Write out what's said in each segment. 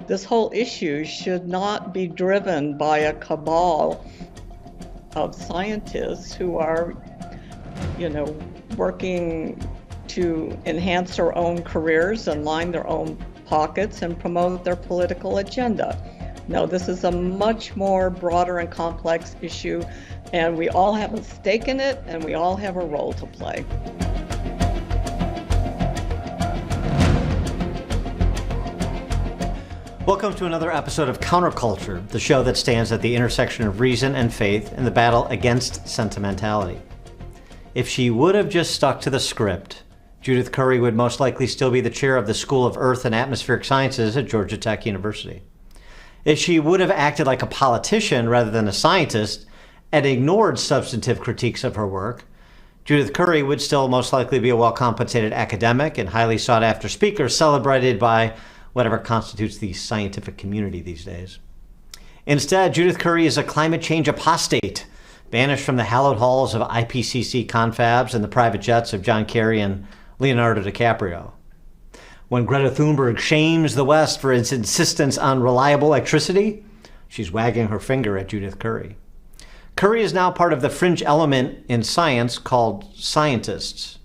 this whole issue should not be driven by a cabal of scientists who are, working to enhance their own careers and line their own pockets and promote their political agenda. No, this is a much more broader and complex issue, and we all have a stake in it, and we all have a role to play. Welcome to another episode of Counterculture, the show that stands at the intersection of reason and faith in the battle against sentimentality. If she would have just stuck to the script, Judith Curry would most likely still be the chair of the School of Earth and Atmospheric Sciences at Georgia Tech University. If she would have acted like a politician rather than a scientist and ignored substantive critiques of her work, Judith Curry would still most likely be a well-compensated academic and highly sought-after speaker celebrated by whatever constitutes the scientific community these days. Instead, Judith Curry is a climate change apostate, banished from the hallowed halls of IPCC confabs and the private jets of John Kerry and Leonardo DiCaprio. When Greta Thunberg shames the West for its insistence on reliable electricity, she's wagging her finger at Judith Curry. Curry is now part of the fringe element in science called scientists.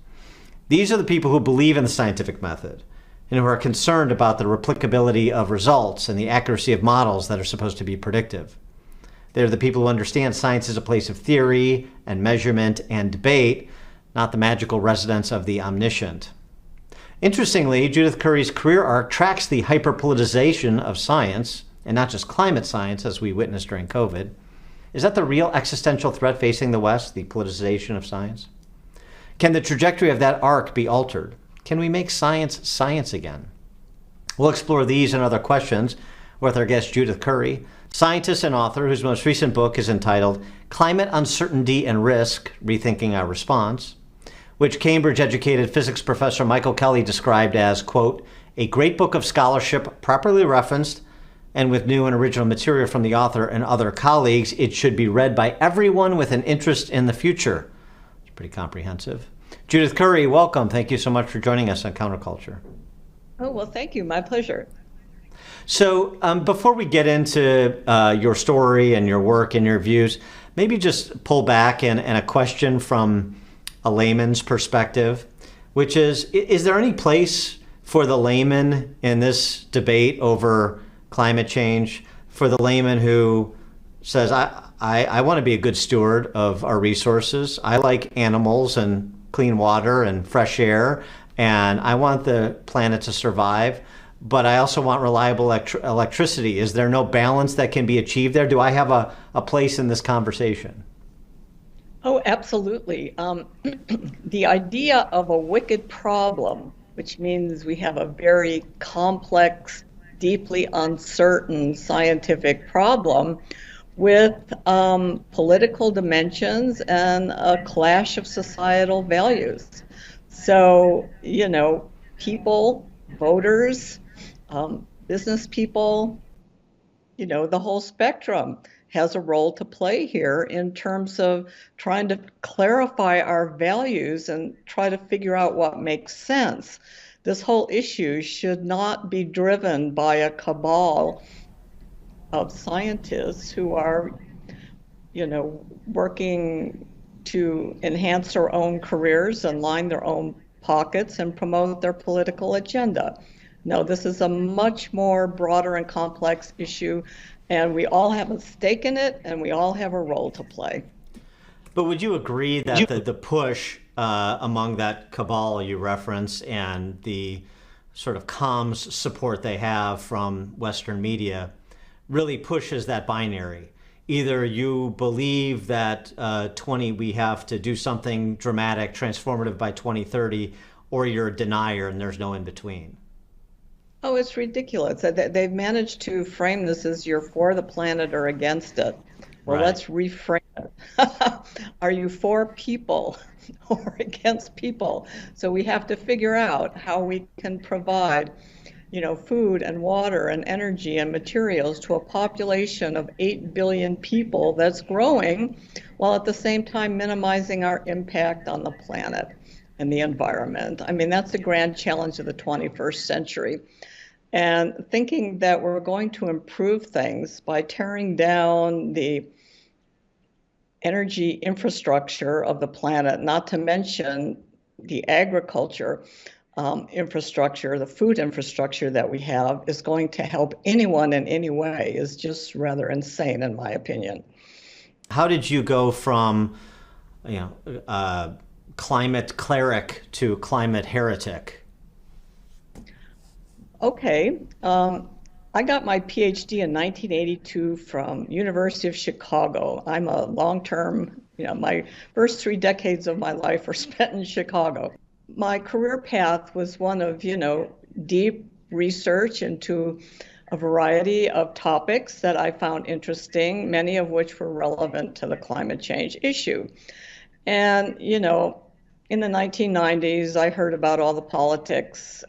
These are the people who believe in the scientific method and who are concerned about the replicability of results and the accuracy of models that are supposed to be predictive. They're the people who understand science is a place of theory and measurement and debate, not the magical residence of the omniscient. Interestingly, Judith Curry's career arc tracks the hyperpolitization of science, and not just climate science, as we witnessed during COVID. Is that the real existential threat facing the West, the politicization of science? Can the trajectory of that arc be altered? Can we make science science again? We'll explore these and other questions with our guest Judith Curry, scientist and author whose most recent book is entitled Climate Uncertainty and Risk, Rethinking Our Response, which Cambridge-educated physics professor Michael Kelly described as, quote, a great book of scholarship properly referenced and with new and original material from the author and other colleagues, it should be read by everyone with an interest in the future. It's pretty comprehensive. Judith Curry, welcome. Thank you so much for joining us on Counterculture. Oh, well, thank you. My pleasure. So before we get into your story and your work and your views, maybe just pull back and a question from a layman's perspective, which is there any place for the layman in this debate over climate change, for the layman who says, I want to be a good steward of our resources. I like animals and clean water and fresh air, and I want the planet to survive, but I also want reliable electricity. Is there no balance that can be achieved there? Do I have a place in this conversation? Oh, absolutely. The idea of a wicked problem, which means we have a very complex, deeply uncertain scientific problem with political dimensions and a clash of societal values. So, people, voters, business people, the whole spectrum has a role to play here in terms of trying to clarify our values and try to figure out what makes sense. This whole issue should not be driven by a cabal of scientists who are, working to enhance their own careers and line their own pockets and promote their political agenda. No, this is a much more broader and complex issue, and we all have a stake in it, and we all have a role to play. But would you agree that the push among that cabal you reference and the sort of comms support they have from Western media really pushes that binary? Either you believe that we have to do something dramatic, transformative by 2030, or you're a denier and there's no in between. Oh, it's ridiculous. They've managed to frame this as you're for the planet or against it. Well, Right. Let's reframe it. Are you for people or against people? So we have to figure out how we can provide, food and water and energy and materials to a population of 8 billion people that's growing, while at the same time minimizing our impact on the planet and the environment. I mean, that's the grand challenge of the 21st century. and thinking that we're going to improve things by tearing down the energy infrastructure of the planet, not to mention the agriculture infrastructure, the food infrastructure that we have, is going to help anyone in any way is just rather insane, in my opinion. How did you go from, climate cleric to climate heretic? Okay. I got my PhD in 1982 from University of Chicago. I'm a long-term, my first 3 decades of my life were spent in Chicago. My career path was one of, deep research into a variety of topics that I found interesting, many of which were relevant to the climate change issue. And, in the 1990s, I heard about all the politics,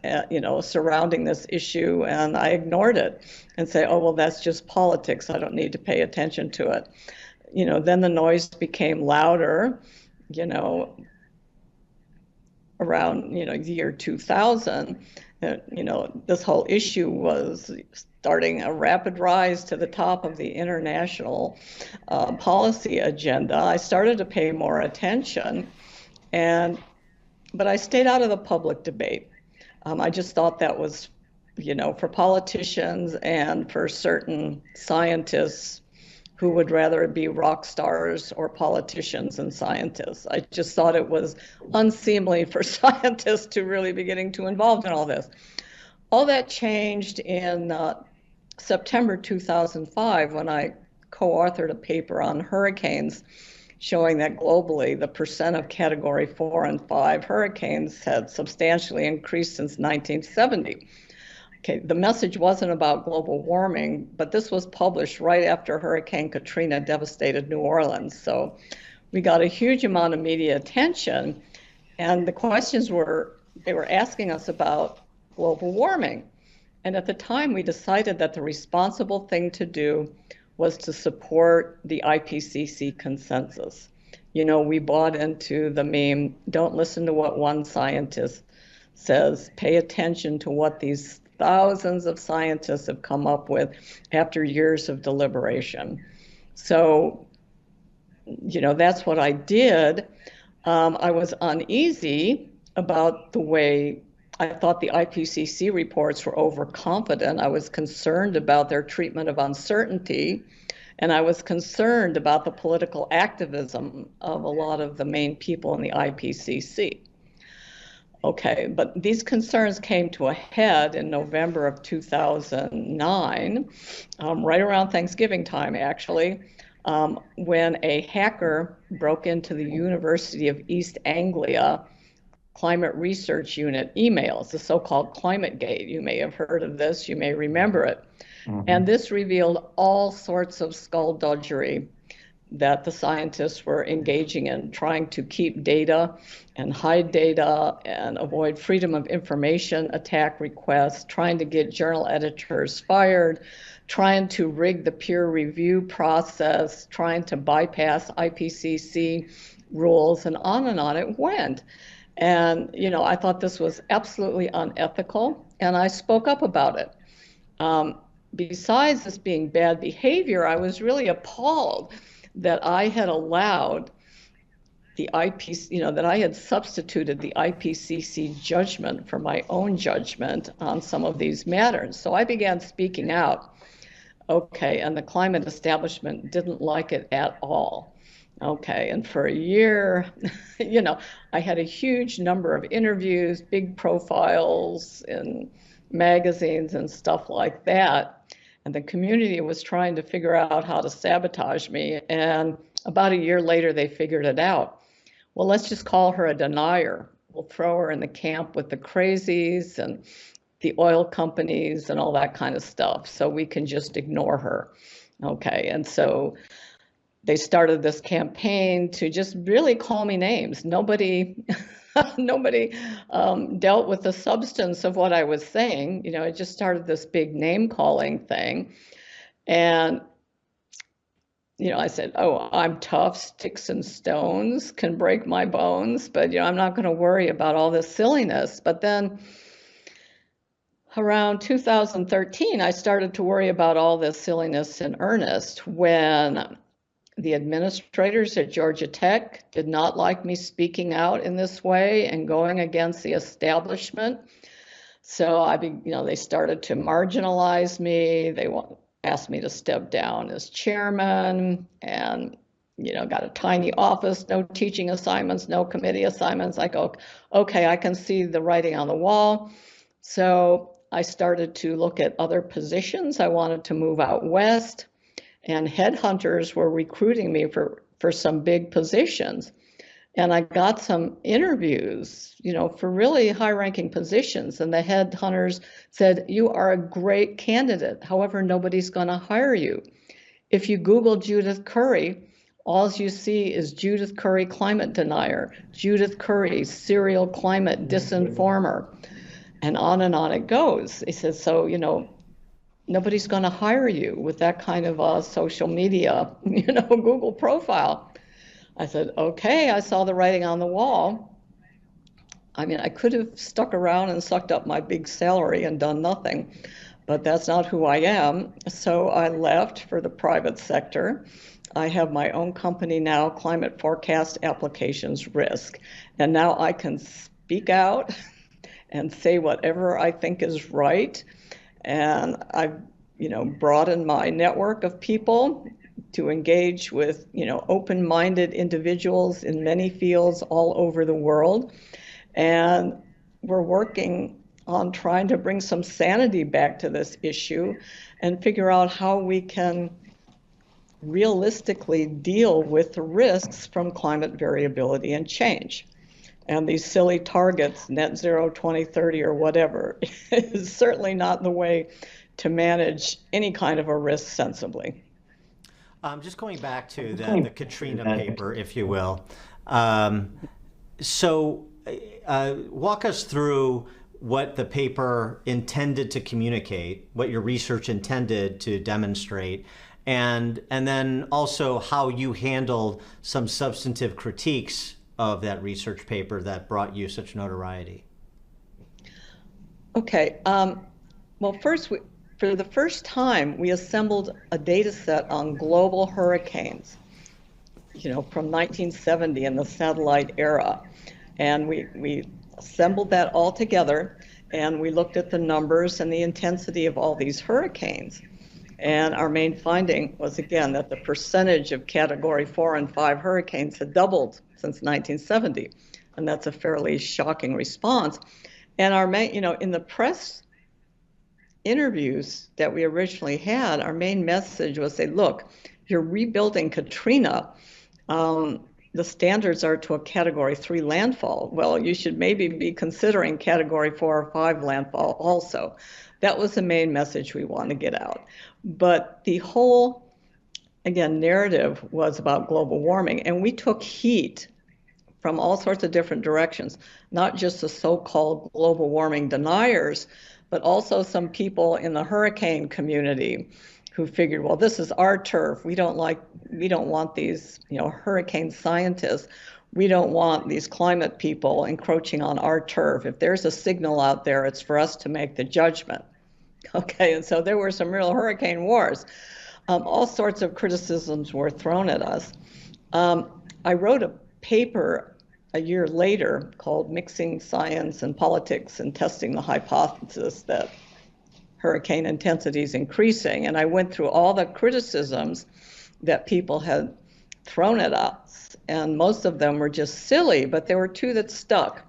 surrounding this issue, and I ignored it and say, oh, well, that's just politics. I don't need to pay attention to it. Then the noise became louder, around, the year 2000. This whole issue was starting a rapid rise to the top of the international policy agenda. I started to pay more attention. But I stayed out of the public debate. I just thought that was, for politicians and for certain scientists who would rather be rock stars or politicians than scientists. I just thought it was unseemly for scientists to really be getting too involved in all this. All that changed in September 2005 when I co-authored a paper on hurricanes, showing that globally the percent of category 4 and 5 hurricanes had substantially increased since 1970. Okay, the message wasn't about global warming, but this was published right after Hurricane Katrina devastated New Orleans. So we got a huge amount of media attention, and the questions they were asking us about global warming. And at the time, we decided that the responsible thing to do was to support the IPCC consensus. We bought into the meme, don't listen to what one scientist says, pay attention to what these thousands of scientists have come up with after years of deliberation. So, that's what I did. I was uneasy about the way I thought the IPCC reports were overconfident. I was concerned about their treatment of uncertainty, and I was concerned about the political activism of a lot of the main people in the IPCC. Okay, but these concerns came to a head in November of 2009, right around Thanksgiving time, actually, when a hacker broke into the University of East Anglia Climate Research Unit emails, the so-called Climate Gate. You may have heard of this, you may remember it. Mm-hmm. And this revealed all sorts of skullduggery that the scientists were engaging in, trying to keep data and hide data and avoid freedom of information attack requests, trying to get journal editors fired, trying to rig the peer review process, trying to bypass IPCC rules, and on it went. And, I thought this was absolutely unethical, and I spoke up about it. Besides this being bad behavior, I was really appalled that I had allowed the that I had substituted the IPCC judgment for my own judgment on some of these matters. So I began speaking out. Okay, and the climate establishment didn't like it at all. Okay, and for a year, I had a huge number of interviews, big profiles in magazines and stuff like that. And the community was trying to figure out how to sabotage me. And about a year later, they figured it out. Well, let's just call her a denier. We'll throw her in the camp with the crazies and the oil companies and all that kind of stuff. So we can just ignore her. Okay, and so they started this campaign to just really call me names. Nobody dealt with the substance of what I was saying. It just started this big name calling thing. And, I said, oh, I'm tough, sticks and stones can break my bones, but, I'm not going to worry about all this silliness. But then Around 2013, I started to worry about all this silliness in earnest when the administrators at Georgia Tech did not like me speaking out in this way and going against the establishment. So they started to marginalize me. They asked me to step down as chairman and, got a tiny office, no teaching assignments, no committee assignments. I go, okay, I can see the writing on the wall. So I started to look at other positions. I wanted to move out west, and headhunters were recruiting me for some big positions. And I got some interviews, for really high-ranking positions. And the headhunters said, "You are a great candidate. However, nobody's going to hire you. If you Google Judith Curry, all you see is Judith Curry climate denier, Judith Curry serial climate disinformer." And on it goes. He says, so, nobody's going to hire you with that kind of a social media, Google profile. I said, okay, I saw the writing on the wall. I mean, I could have stuck around and sucked up my big salary and done nothing, but that's not who I am. So I left for the private sector. I have my own company now, Climate Forecast Applications Risk, and now I can speak out and say whatever I think is right. And I've, broadened my network of people to engage with, open-minded individuals in many fields all over the world. And we're working on trying to bring some sanity back to this issue and figure out how we can realistically deal with the risks from climate variability and change. And these silly targets, net zero 2030 or whatever, is certainly not the way to manage any kind of a risk sensibly. Just going back to the Katrina paper, if you will. Walk us through what the paper intended to communicate, what your research intended to demonstrate, and then also how you handled some substantive critiques of that research paper that brought you such notoriety. Okay. Well, first, for the first time, we assembled a data set on global hurricanes, from 1970 in the satellite era. And we assembled that all together, and we looked at the numbers and the intensity of all these hurricanes. And our main finding was, again, that the percentage of Category 4 and 5 hurricanes had doubled since 1970. And that's a fairly shocking response. And our main, in the press interviews that we originally had, our main message was, say, look, you're rebuilding Katrina. The standards are to a Category 3 landfall. Well, you should maybe be considering Category 4 or 5 landfall also. That was the main message we want to get out. But the whole, again, narrative was about global warming. And we took heat from all sorts of different directions, not just the so-called global warming deniers, but also some people in the hurricane community who figured, well, this is our turf. We don't want these, hurricane scientists. We don't want these climate people encroaching on our turf. If there's a signal out there, it's for us to make the judgment. Okay, and so there were some real hurricane wars. All sorts of criticisms were thrown at us. I wrote a paper a year later called Mixing Science and Politics and Testing the Hypothesis that hurricane intensity is increasing. And I went through all the criticisms that people had thrown at us. And most of them were just silly, but there were two that stuck.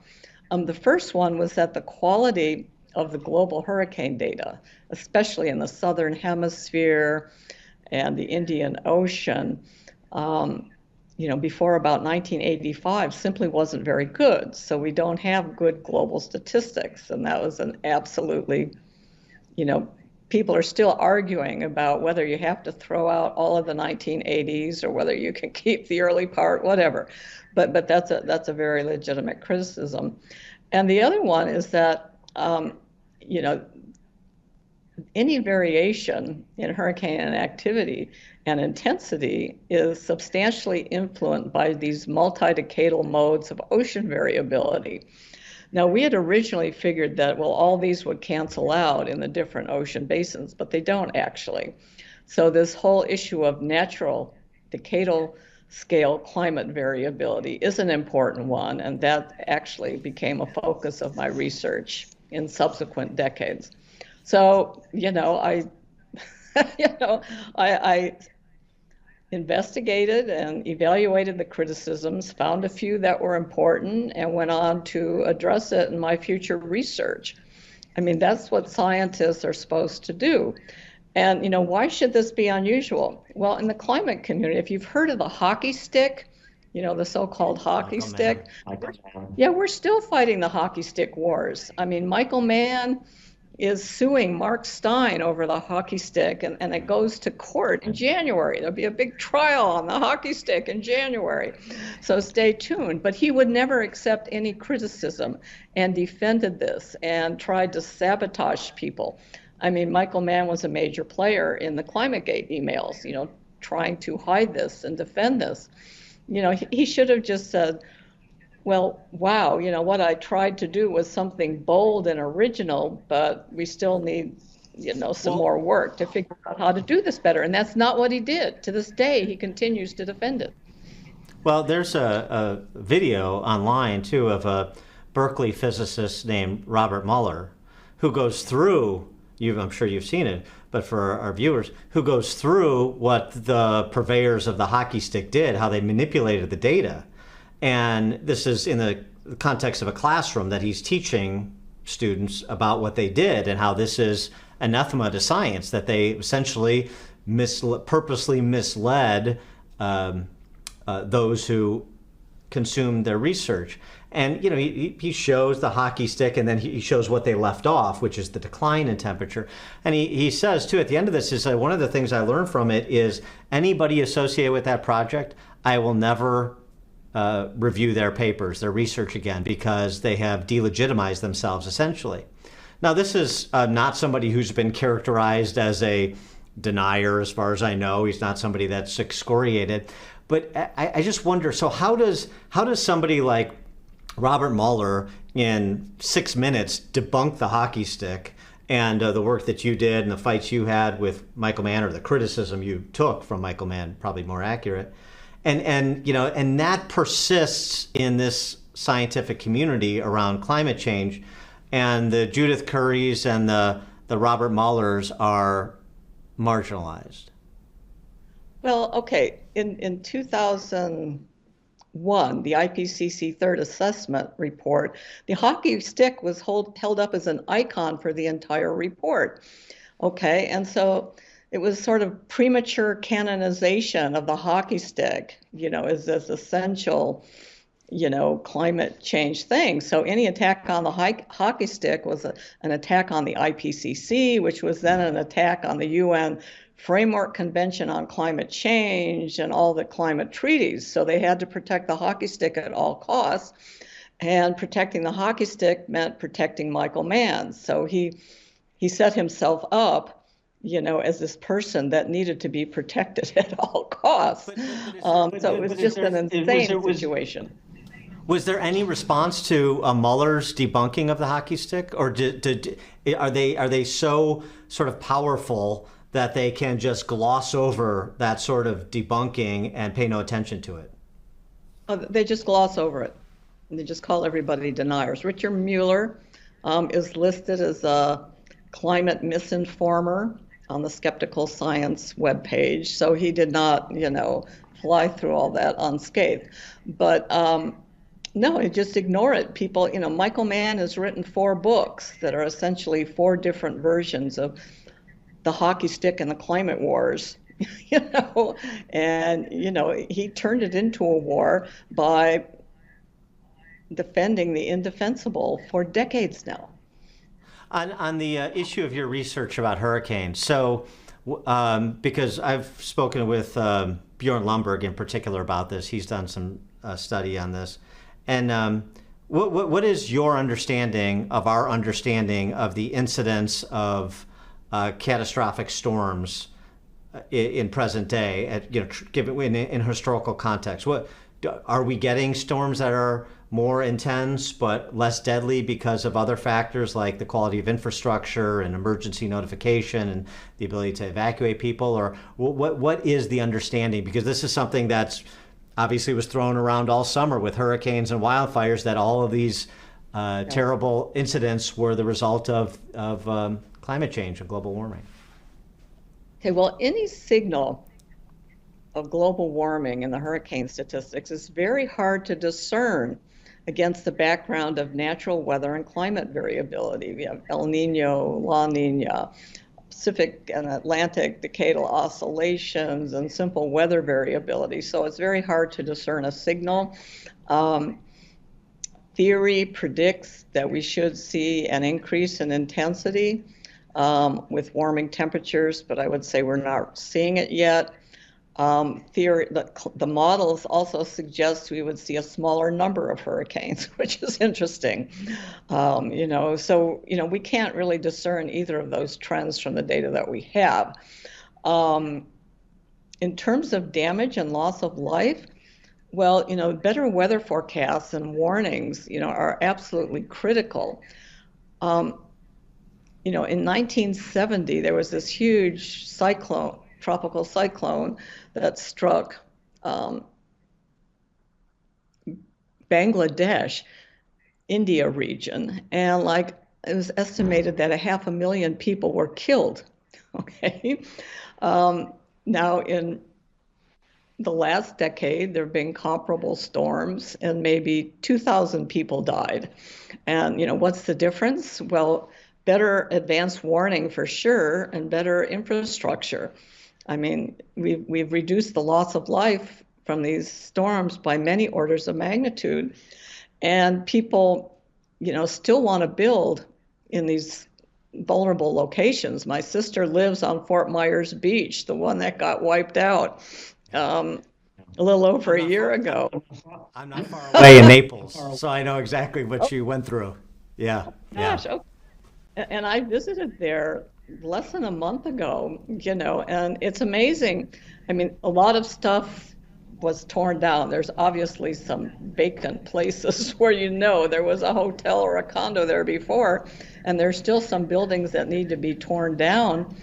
The first one was that the quality of the global hurricane data, especially in the southern hemisphere and the Indian Ocean, before about 1985 simply wasn't very good. So we don't have good global statistics. And that was an absolutely, people are still arguing about whether you have to throw out all of the 1980s or whether you can keep the early part, whatever. But that's a very legitimate criticism. And the other one is that, any variation in hurricane activity and intensity is substantially influenced by these multi-decadal modes of ocean variability. Now, we had originally figured that, well, all these would cancel out in the different ocean basins, but they don't actually. So this whole issue of natural decadal scale climate variability is an important one, and that actually became a focus of my research in subsequent decades. So, I investigated and evaluated the criticisms, found a few that were important, and went on to address it in my future research. I mean, that's what scientists are supposed to do. And, why should this be unusual? Well, in the climate community, if you've heard of the hockey stick, the so-called hockey stick, yeah, we're still fighting the hockey stick wars. I mean, Michael Mann is suing Mark Stein over the hockey stick, and it goes to court in January. There'll be a big trial on the hockey stick in January. So stay tuned. But he would never accept any criticism and defended this and tried to sabotage people. I mean, Michael Mann was a major player in the ClimateGate emails, trying to hide this and defend this. He should have just said, well, wow, what I tried to do was something bold and original, but we still need, some more work to figure out how to do this better. And that's not what he did. To this day, he continues to defend it. Well, there's a video online, too, of a Berkeley physicist named Robert Mueller, who goes through, I'm sure you've seen it, but for our viewers, who goes through what the purveyors of the hockey stick did, how they manipulated the data. And this is in the context of a classroom that he's teaching students about what they did and how this is anathema to science, that they essentially purposely misled those who consumed their research. And, he shows the hockey stick, and then he shows what they left off, which is the decline in temperature. And he says, too, at the end of this, is one of the things I learned from it is anybody associated with that project, I will never review their papers, their research again, because they have delegitimized themselves, essentially. Now, this is not somebody who's been characterized as a denier, as far as I know. He's not somebody that's excoriated. But I just wonder, so how does somebody like Robert Mueller in 6 minutes debunk the hockey stick and the work that you did and the fights you had with Michael Mann, or the criticism you took from Michael Mann, probably more accurate, and that persists in this scientific community around climate change, and the Judith Currys and the Robert Muellers are marginalized? Well, okay, in 2001, the IPCC third assessment report, the hockey stick was held up as an icon for the entire report. Okay, and so it was sort of premature canonization of the hockey stick, as this essential, climate change thing. So any attack on the hockey stick was an attack on the IPCC, which was then an attack on the UN Framework Convention on Climate Change and all the climate treaties. So they had to protect the hockey stick at all costs. And protecting the hockey stick meant protecting Michael Mann. So he set himself up, as this person that needed to be protected at all costs. So it was just an insane situation. Was there any response to Mueller's debunking of the hockey stick, or are they so sort of powerful that they can just gloss over that sort of debunking and pay no attention to it? They just gloss over it. And they just call everybody deniers. Richard Mueller is listed as a climate misinformer on the Skeptical Science webpage. So he did not, fly through all that unscathed. But no, just ignore it. People, Michael Mann has written 4 books that are essentially 4 different versions of the hockey stick and the climate wars, and, he turned it into a war by defending the indefensible for decades now. On the issue of your research about hurricanes, so because I've spoken with Bjorn Lomborg in particular about this, he's done some study on this, and what is your understanding of our understanding of the incidence of catastrophic storms in present day, given in historical context? Are we getting storms that are more intense but less deadly because of other factors like the quality of infrastructure and emergency notification and the ability to evacuate people? Or what is the understanding? Because this is something that's obviously was thrown around all summer with hurricanes and wildfires, that all of these terrible incidents were the result of climate change and global warming. Okay, well, any signal of global warming in the hurricane statistics is very hard to discern against the background of natural weather and climate variability. We have El Nino, La Nina, Pacific and Atlantic decadal oscillations, and simple weather variability. So it's very hard to discern a signal. Theory predicts that we should see an increase in intensity with warming temperatures, but I would say we're not seeing it yet. The models also suggest we would see a smaller number of hurricanes, which is interesting. So we can't really discern either of those trends from the data that we have. In terms of damage and loss of life, well, better weather forecasts and warnings, are absolutely critical. In 1970, there was this huge tropical cyclone that struck Bangladesh, India region, and it was estimated that 500,000 people were killed. Okay, now in the last decade, there have been comparable storms, and maybe 2,000 people died. And what's the difference? Well, better advanced warning for sure, and better infrastructure. I mean, we've reduced the loss of life from these storms by many orders of magnitude, and people, still want to build in these vulnerable locations. My sister lives on Fort Myers Beach, the one that got wiped out a little over a year ago. I'm not far away in Naples, so I know exactly what you went through. Yeah. Gosh, okay. And I visited there less than a month ago, and it's amazing. I mean, a lot of stuff was torn down. There's obviously some vacant places where there was a hotel or a condo there before, and there's still some buildings that need to be torn down.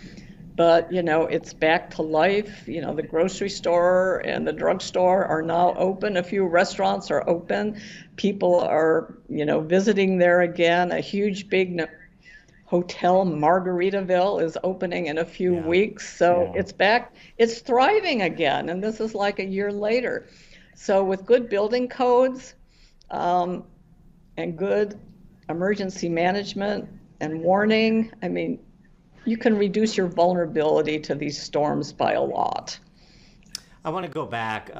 But, it's back to life. The grocery store and the drugstore are now open. A few restaurants are open. People are, visiting there again. A huge, big hotel, Margaritaville, is opening in a few weeks. So it's back. It's thriving again. And this is like a year later. So with good building codes and good emergency management and warning, I mean, you can reduce your vulnerability to these storms by a lot. I want to go back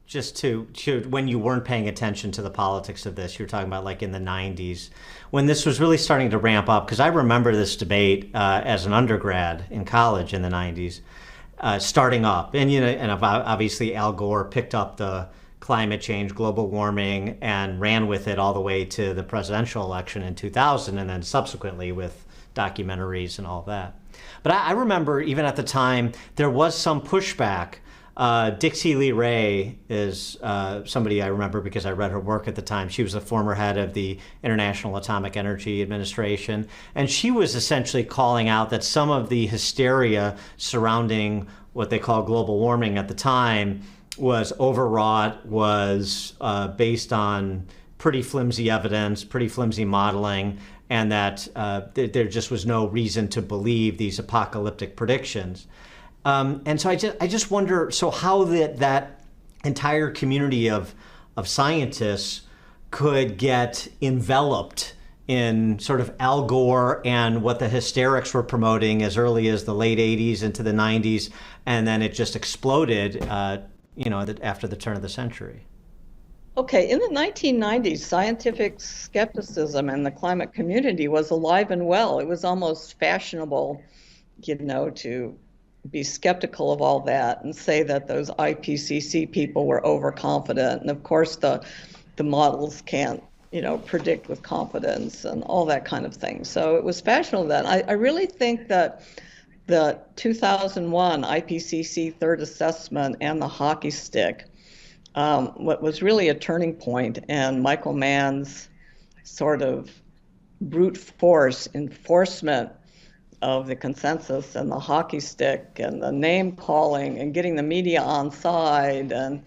just to when you weren't paying attention to the politics of this. You were talking about in the 90s, when this was really starting to ramp up, because I remember this debate as an undergrad in college in the 90s starting up. And obviously Al Gore picked up the climate change, global warming, and ran with it all the way to the presidential election in 2000, and then subsequently with documentaries and all that. But I remember even at the time, there was some pushback. Dixie Lee Ray is somebody I remember because I read her work at the time. She was a former head of the International Atomic Energy Administration. And she was essentially calling out that some of the hysteria surrounding what they call global warming at the time was overwrought, was based on pretty flimsy evidence, pretty flimsy modeling, and that there just was no reason to believe these apocalyptic predictions. And so I just wonder, so how that entire community of scientists could get enveloped in sort of Al Gore and what the hysterics were promoting as early as the late 80s into the 90s, and then it just exploded, after the turn of the century. Okay, in the 1990s, scientific skepticism in the climate community was alive and well. It was almost fashionable, to be skeptical of all that and say that those IPCC people were overconfident. And of course, the models can't, predict with confidence and all that kind of thing. So it was fashionable then. I really think that the 2001 IPCC third assessment and the hockey stick what was really a turning point, and Michael Mann's sort of brute force enforcement of the consensus and the hockey stick and the name calling and getting the media on side and,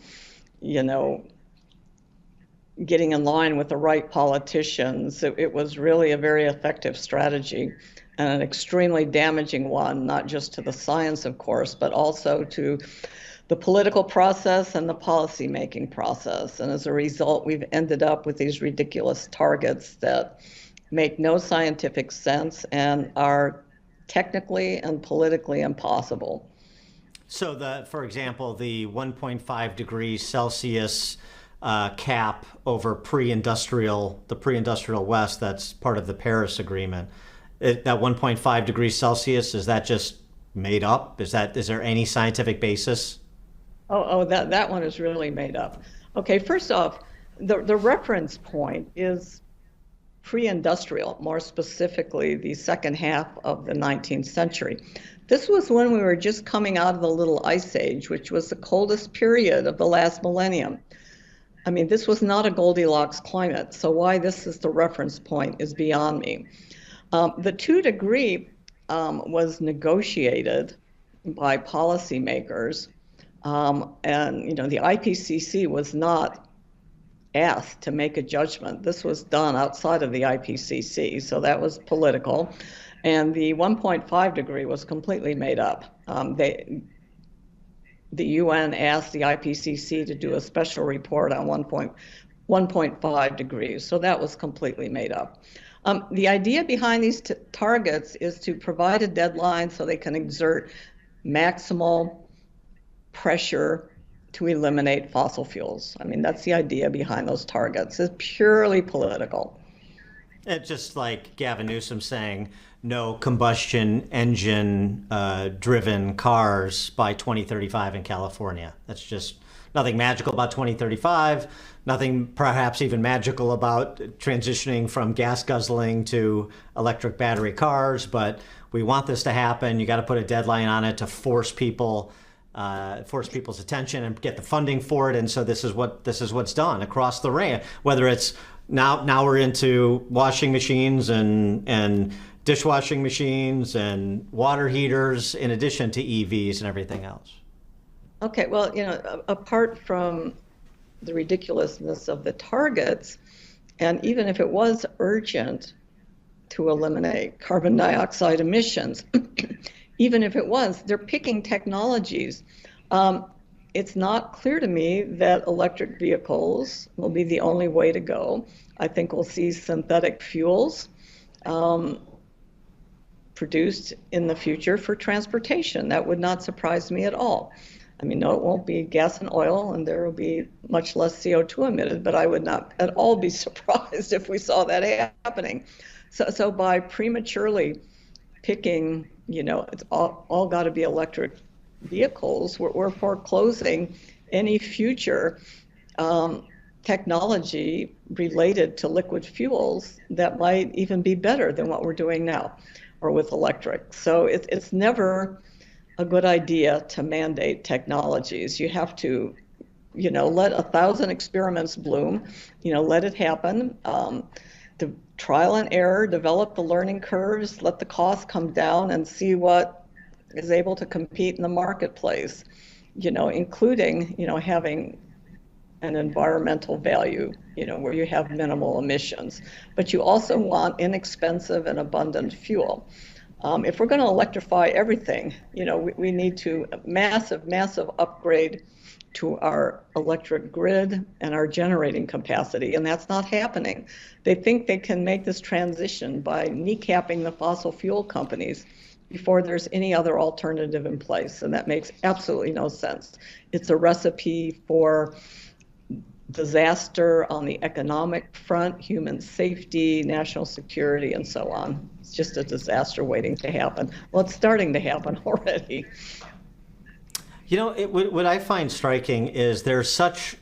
getting in line with the right politicians. It was really a very effective strategy and an extremely damaging one, not just to the science, of course, but also to the political process and the policy-making process. And as a result, we've ended up with these ridiculous targets that make no scientific sense and are technically and politically impossible. So, for example, the 1.5 degrees Celsius cap over the pre-industrial West, that's part of the Paris Agreement. That 1.5 degrees Celsius, is that just made up? Is there any scientific basis? That one is really made up. Okay, first off, the reference point is pre-industrial, more specifically the second half of the 19th century. This was when we were just coming out of the Little Ice Age, which was the coldest period of the last millennium. I mean, this was not a Goldilocks climate, so why this is the reference point is beyond me. The 2 degree was negotiated by policymakers, and the IPCC was not asked to make a judgment. This was done outside of the IPCC, so that was political. And the 1.5 degree was completely made up. The UN asked the IPCC to do a special report on 1.5 degrees, so that was completely made up. The idea behind these targets is to provide a deadline so they can exert maximal pressure to eliminate fossil fuels. I mean, that's the idea behind those targets. It's purely political. It's just like Gavin Newsom saying no combustion engine driven cars by 2035 in California. That's just nothing magical about 2035, nothing perhaps even magical about transitioning from gas guzzling to electric battery cars, but we want this to happen. You got to put a deadline on it to force people's attention and get the funding for it. And so this is what's done across the range. Whether it's now we're into washing machines and dishwashing machines and water heaters, in addition to EVs and everything else. Okay, well, apart from the ridiculousness of the targets, and even if it was urgent to eliminate carbon dioxide emissions, even if it was, they're picking technologies. It's not clear to me that electric vehicles will be the only way to go. I think we'll see synthetic fuels produced in the future for transportation. That would not surprise me at all. I mean, no, it won't be gas and oil, and there will be much less CO2 emitted, but I would not at all be surprised if we saw that happening. So by prematurely picking, it's all got to be electric vehicles, we're foreclosing any future technology related to liquid fuels that might even be better than what we're doing now or with electric. So it's never a good idea to mandate technologies. You have to, let 1,000 experiments bloom, let it happen. The trial and error, develop the learning curves, let the costs come down and see what is able to compete in the marketplace, including, having an environmental value, where you have minimal emissions. But you also want inexpensive and abundant fuel. If we're going to electrify everything, we need to massive upgrade to our electric grid and our generating capacity, and that's not happening. They think they can make this transition by kneecapping the fossil fuel companies before there's any other alternative in place, and that makes absolutely no sense. It's a recipe for disaster on the economic front, human safety, national security, and so on. It's just a disaster waiting to happen. Well, it's starting to happen already. What I find striking is there's such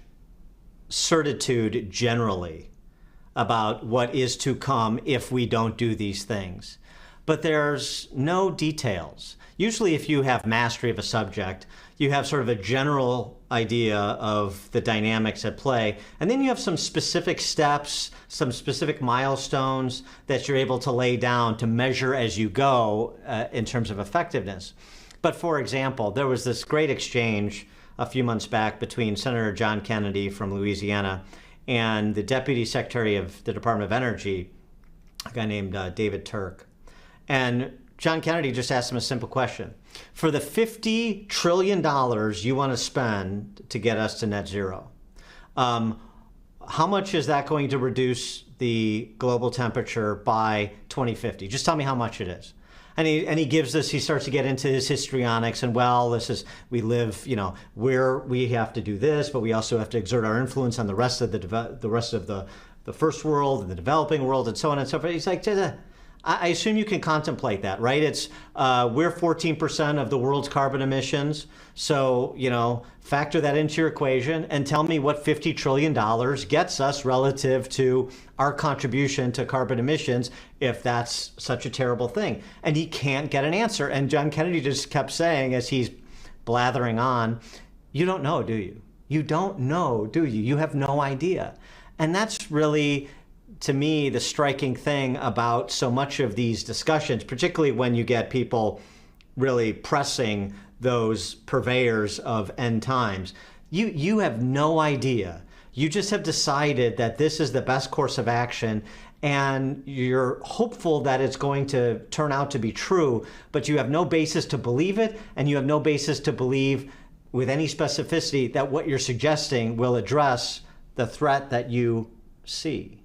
certitude generally about what is to come if we don't do these things. But there's no details. Usually if you have mastery of a subject, you have sort of a general idea of the dynamics at play, and then you have some specific steps, some specific milestones that you're able to lay down to measure as you go in terms of effectiveness. But for example, there was this great exchange a few months back between Senator John Kennedy from Louisiana and the Deputy Secretary of the Department of Energy, a guy named David Turk. And John Kennedy just asked him a simple question. For the $50 trillion you want to spend to get us to net zero, how much is that going to reduce the global temperature by 2050? Just tell me how much it is. And he gives this, he starts to get into his histrionics and, well, this is, we live, where we have to do this, but we also have to exert our influence on the rest of the first world and the developing world and so on and so forth. He's like, I assume you can contemplate that, right? It's we're 14% of the world's carbon emissions. So, factor that into your equation and tell me what $50 trillion gets us relative to our contribution to carbon emissions if that's such a terrible thing. And he can't get an answer. And John Kennedy just kept saying as he's blathering on, you don't know, do you? You don't know, do you? You have no idea. And that's really, to me, the striking thing about so much of these discussions, particularly when you get people really pressing those purveyors of end times. You have no idea. You just have decided that this is the best course of action, and you're hopeful that it's going to turn out to be true, but you have no basis to believe it, and you have no basis to believe with any specificity that what you're suggesting will address the threat that you see.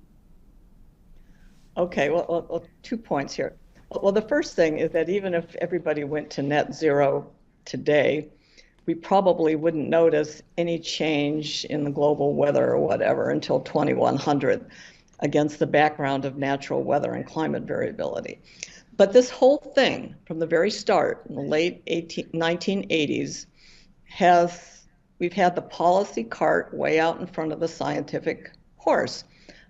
Okay, well, 2 points here. Well, the first thing is that even if everybody went to net zero today, we probably wouldn't notice any change in the global weather or whatever until 2100 against the background of natural weather and climate variability. But this whole thing from the very start, in the late 1980s, we've had the policy cart way out in front of the scientific horse.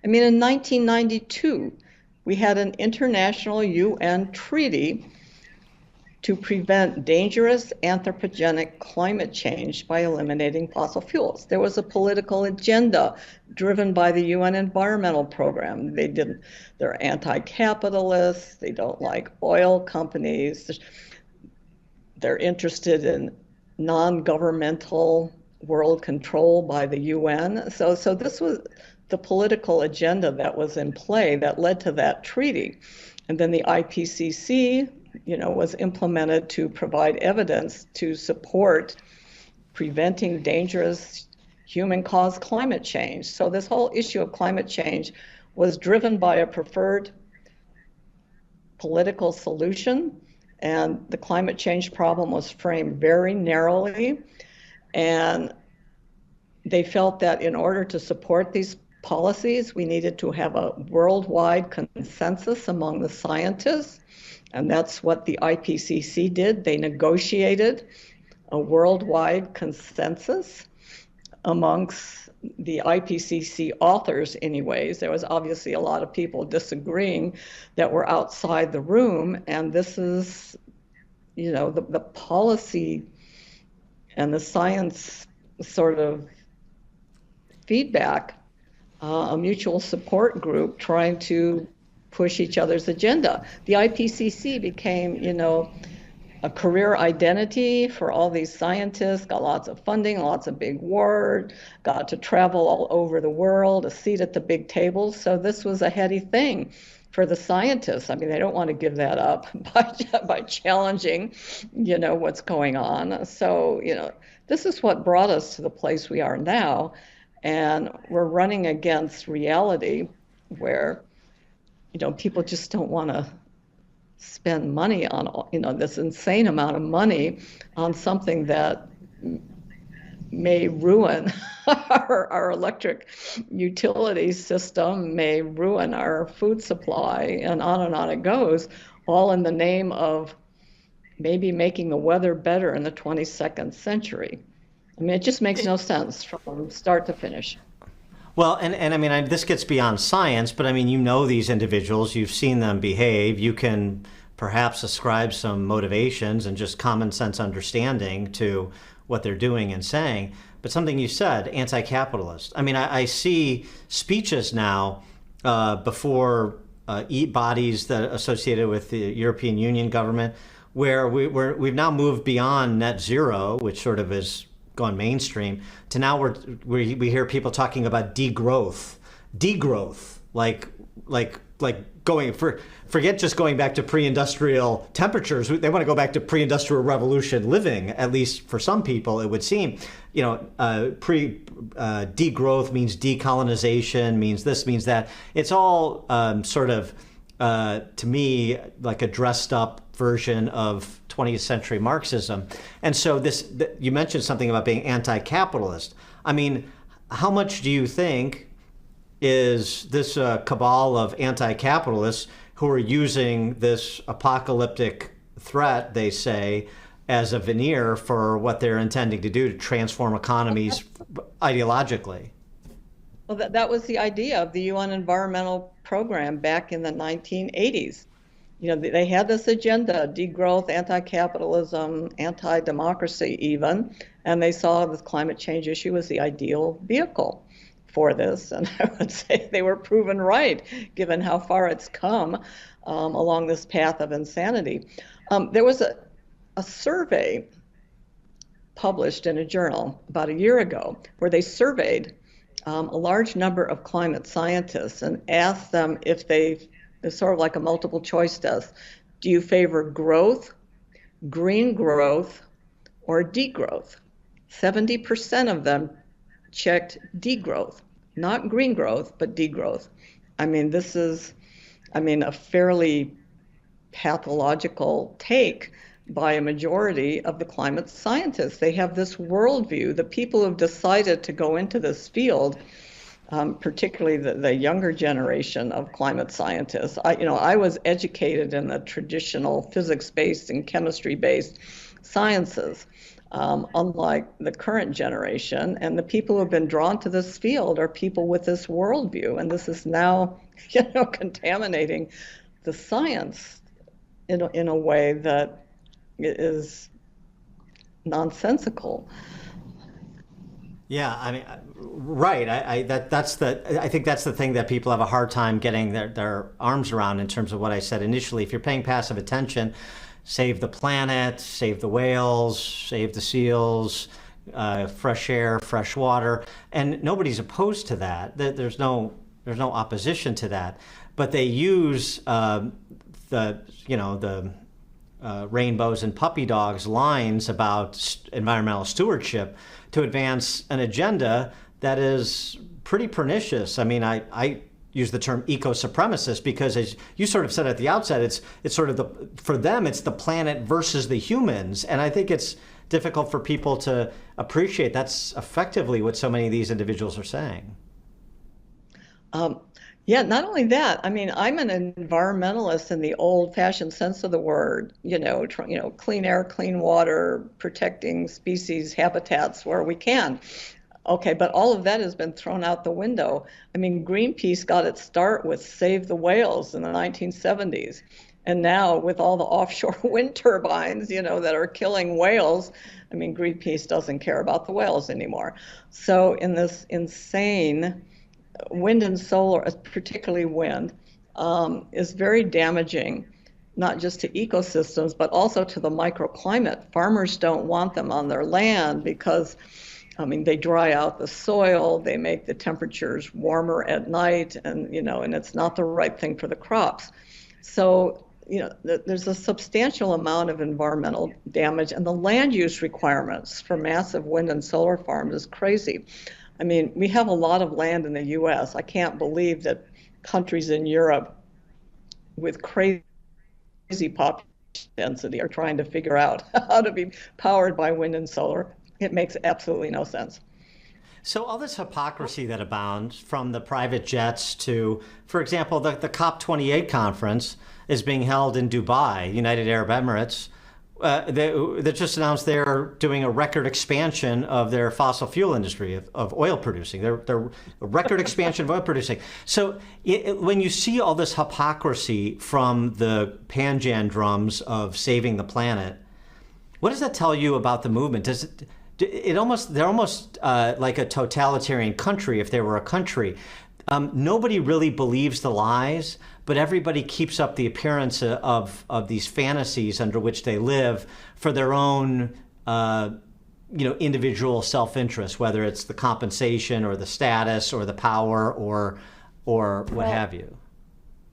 I mean, in 1992, we had an international UN treaty to prevent dangerous anthropogenic climate change by eliminating fossil fuels. There was a political agenda driven by the UN Environmental Program. They're anti-capitalist, they don't like oil companies, they're interested in non-governmental world control by the UN. So this was the political agenda that was in play that led to that treaty. And then the IPCC, was implemented to provide evidence to support preventing dangerous human-caused climate change. So this whole issue of climate change was driven by a preferred political solution, and the climate change problem was framed very narrowly. And they felt that in order to support these policies, we needed to have a worldwide consensus among the scientists, and that's what the IPCC did. They negotiated a worldwide consensus amongst the IPCC authors anyways. There was obviously a lot of people disagreeing that were outside the room, and this is, the policy and the science sort of feedback, a mutual support group trying to push each other's agenda. The IPCC became, a career identity for all these scientists, got lots of funding, lots of big word, got to travel all over the world, a seat at the big tables. So this was a heady thing for the scientists. I mean, they don't want to give that up by challenging, what's going on. So, this is what brought us to the place we are now. And we're running against reality where, people just don't want to spend money on, this insane amount of money on something that may ruin our electric utility system, may ruin our food supply, and on it goes, all in the name of maybe making the weather better in the 22nd century. I mean, it just makes no sense from start to finish. Well, and I mean, this gets beyond science, but I mean, these individuals, you've seen them behave. You can perhaps ascribe some motivations and just common sense understanding to what they're doing and saying. But something you said, anti-capitalist. I mean, I see speeches now before bodies that are associated with the European Union government, where we've now moved beyond net zero, which sort of has gone mainstream, to now we hear people talking about degrowth, like going forget just going back to pre-industrial temperatures. They want to go back to pre-industrial revolution living, at least for some people, it would seem. Degrowth means decolonization, means this, means that. It's all sort of, to me, like a dressed up version of 20th century Marxism. And so you mentioned something about being anti-capitalist. I mean, how much do you think is this cabal of anti-capitalists who are using this apocalyptic threat, they say, as a veneer for what they're intending to do to transform economies ideologically? Well, that was the idea of the UN Environmental Program back in the 1980s. They had this agenda, degrowth, anti-capitalism, anti-democracy even, and they saw the climate change issue as the ideal vehicle for this. And I would say they were proven right, given how far it's come along this path of insanity. There was a survey published in a journal about a year ago where they surveyed a large number of climate scientists and asked them if it's sort of like a multiple choice test. Do you favor growth, green growth, or degrowth? 70% of them checked degrowth, not green growth, but degrowth. I mean, this is, a fairly pathological take by a majority of the climate scientists. They have this worldview. The people who've decided to go into this field, particularly the younger generation of climate scientists. I was educated in the traditional physics-based and chemistry-based sciences, unlike the current generation. And the people who have been drawn to this field are people with this worldview. And this is now, contaminating the science in a way that is nonsensical. Yeah, right. I think that's the thing that people have a hard time getting their arms around in terms of what I said initially. If you're paying passive attention, save the planet, save the whales, save the seals, fresh air, fresh water, and nobody's opposed to that. There's no opposition to that. But they use the rainbows and puppy dogs lines about environmental stewardship to advance an agenda that is pretty pernicious. I use the term eco-supremacist because, as you sort of said at the outset, it's sort of for them it's the planet versus the humans, and I think it's difficult for people to appreciate that's effectively what so many of these individuals are saying. Yeah, not only that. I'm an environmentalist in the old-fashioned sense of the word. Clean air, clean water, protecting species, habitats where we can. Okay, but all of that has been thrown out the window. Greenpeace got its start with Save the Whales in the 1970s. And now with all the offshore wind turbines, that are killing whales, Greenpeace doesn't care about the whales anymore. So in this insane wind and solar, particularly wind, is very damaging, not just to ecosystems, but also to the microclimate. Farmers don't want them on their land because, they dry out the soil, they make the temperatures warmer at night, and it's not the right thing for the crops. So, there's a substantial amount of environmental damage, and the land use requirements for massive wind and solar farms is crazy. We have a lot of land in the U.S. I can't believe that countries in Europe with crazy population density are trying to figure out how to be powered by wind and solar. It makes absolutely no sense. So all this hypocrisy that abounds, from the private jets to, for example, the COP28 conference is being held in Dubai, United Arab Emirates, They just announced they're doing a record expansion of their fossil fuel industry of oil producing. They're a record expansion of oil producing. So when you see all this hypocrisy from the Panjan drums of saving the planet, what does that tell you about the movement? They're almost like a totalitarian country if they were a country. Nobody really believes the lies, but everybody keeps up the appearance of these fantasies under which they live for their own, individual self-interest, whether it's the compensation or the status or the power or what have you.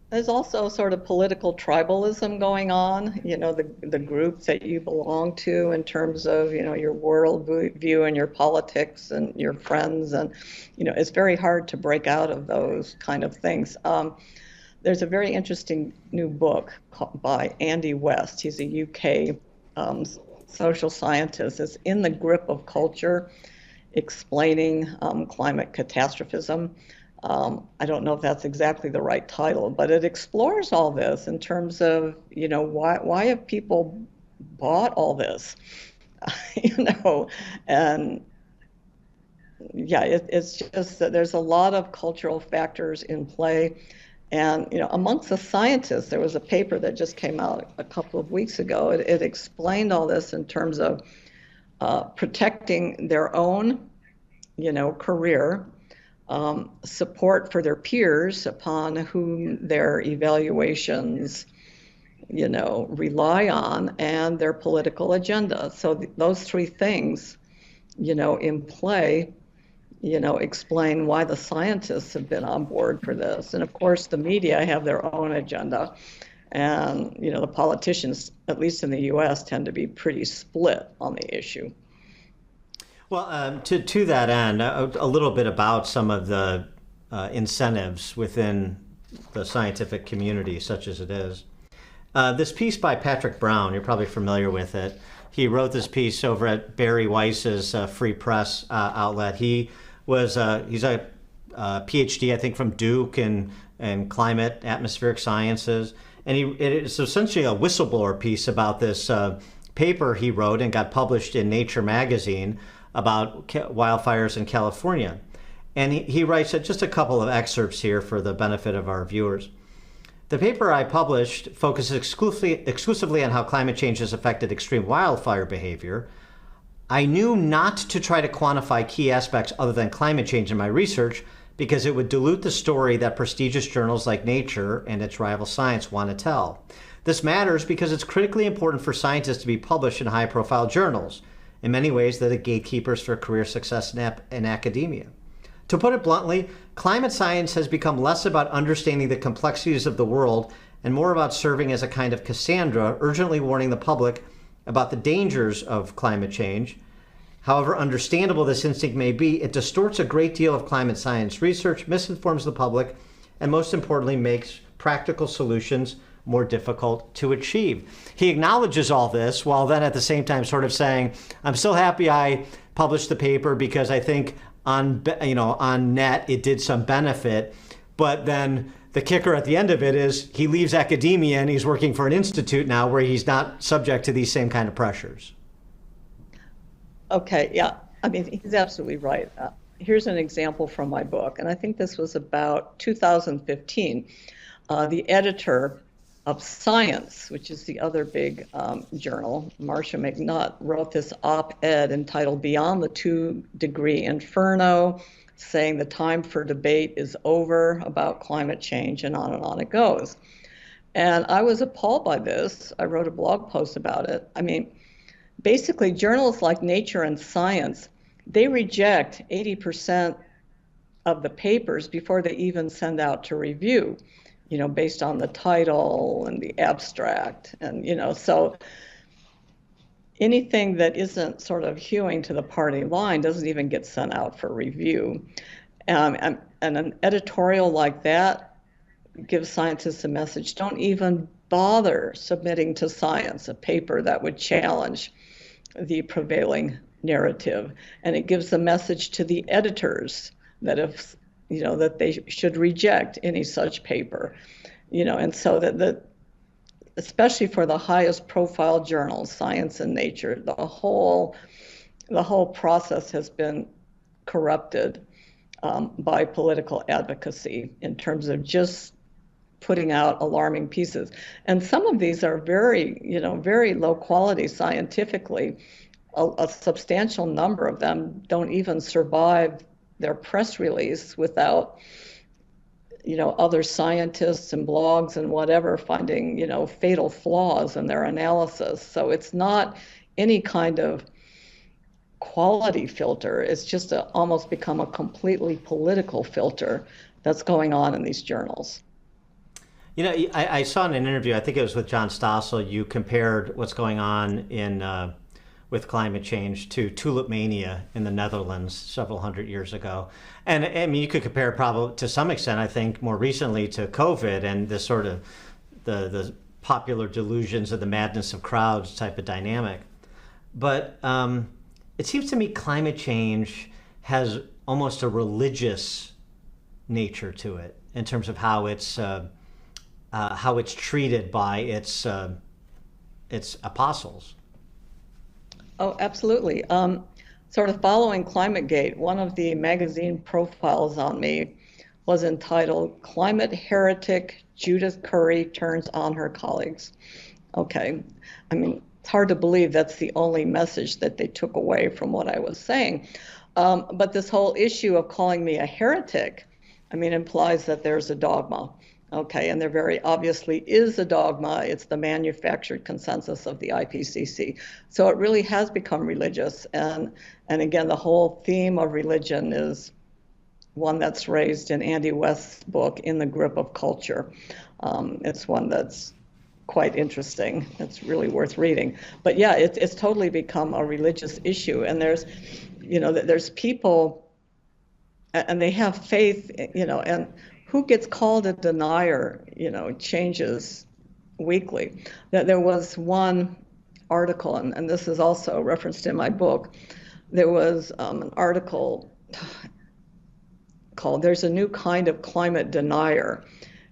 There's also sort of political tribalism going on, the group that you belong to in terms of, your world view and your politics and your friends. And, it's very hard to break out of those kind of things. There's a very interesting new book by Andy West. He's a UK social scientist. It's In the Grip of Culture, explaining climate catastrophism. I don't know if that's exactly the right title, but it explores all this in terms of, why have people bought all this, and yeah, it's just that there's a lot of cultural factors in play. And, amongst the scientists, there was a paper that just came out a couple of weeks ago. It explained all this in terms of protecting their own, career, support for their peers upon whom their evaluations, rely on, and their political agenda. So those three things, in play, explain why the scientists have been on board for this. And of course, the media have their own agenda. And, the politicians, at least in the US, tend to be pretty split on the issue. Well, to that end, a little bit about some of the incentives within the scientific community, such as it is. This piece by Patrick Brown, you're probably familiar with it. He wrote this piece over at Barry Weiss's Free Press outlet. He's a PhD, I think, from Duke in climate, atmospheric sciences. And it's essentially a whistleblower piece about this paper he wrote and got published in Nature magazine about wildfires in California. And he writes just a couple of excerpts here for the benefit of our viewers. The paper I published focuses exclusively on how climate change has affected extreme wildfire behavior. I knew not to try to quantify key aspects other than climate change in my research because it would dilute the story that prestigious journals like Nature and its rival Science want to tell. This matters because it's critically important for scientists to be published in high-profile journals. In many ways, they're the gatekeepers for career success in academia. To put it bluntly, climate science has become less about understanding the complexities of the world and more about serving as a kind of Cassandra, urgently warning the public about the dangers of climate change. However understandable this instinct may be, it distorts a great deal of climate science research, misinforms the public, and most importantly, makes practical solutions more difficult to achieve. He acknowledges all this while then at the same time sort of saying, I'm still happy I published the paper because I think on net it did some benefit. But then the kicker at the end of it is he leaves academia and he's working for an institute now where he's not subject to these same kind of pressures. Okay, yeah, I mean, he's absolutely right. Here's an example from my book, and I think this was about 2015. The editor of Science, which is the other big journal, Marcia McNutt, wrote this op-ed entitled Beyond the 2-Degree Inferno, saying the time for debate is over about climate change, and on it goes. And I was appalled by this. I wrote a blog post about it. I mean, basically, journals like Nature and Science, they reject 80% of the papers before they even send out to review, based on the title and the abstract. And, so anything that isn't sort of hewing to the party line doesn't even get sent out for review. And an editorial like that gives scientists a message: don't even bother submitting to Science a paper that would challenge the prevailing narrative. And it gives the message to the editors that that they should reject any such paper, and so that especially for the highest profile journals, Science and Nature, the whole process has been corrupted by political advocacy in terms of just putting out alarming pieces. And some of these are very low quality scientifically. A substantial number of them don't even survive their press release without, other scientists and blogs and whatever finding, fatal flaws in their analysis. So it's not any kind of quality filter. It's just almost become a completely political filter that's going on in these journals. I saw in an interview, I think it was with John Stossel, you compared what's going on with climate change to tulip mania in the Netherlands several hundred years ago. And I mean, you could compare probably to some extent, I think, more recently to COVID and this sort of the popular delusions of the madness of crowds type of dynamic. But it seems to me climate change has almost a religious nature to it in terms of how it's treated by its apostles. Oh, absolutely. Sort of following ClimateGate, one of the magazine profiles on me was entitled "Climate Heretic Judith Curry Turns on Her Colleagues." Okay, I mean, it's hard to believe that's the only message that they took away from what I was saying. But this whole issue of calling me a heretic, I mean, implies that there's a dogma. Okay, and there very obviously is a dogma. It's the manufactured consensus of the IPCC. So it really has become religious. And again, the whole theme of religion is one that's raised in Andy West's book, In the Grip of Culture. It's one that's quite interesting. It's really worth reading. But yeah, it's totally become a religious issue. And there's people, and they have faith, and who gets called a denier, changes weekly. There was one article, and this is also referenced in my book. There was an article called "There's a New Kind of Climate Denier,"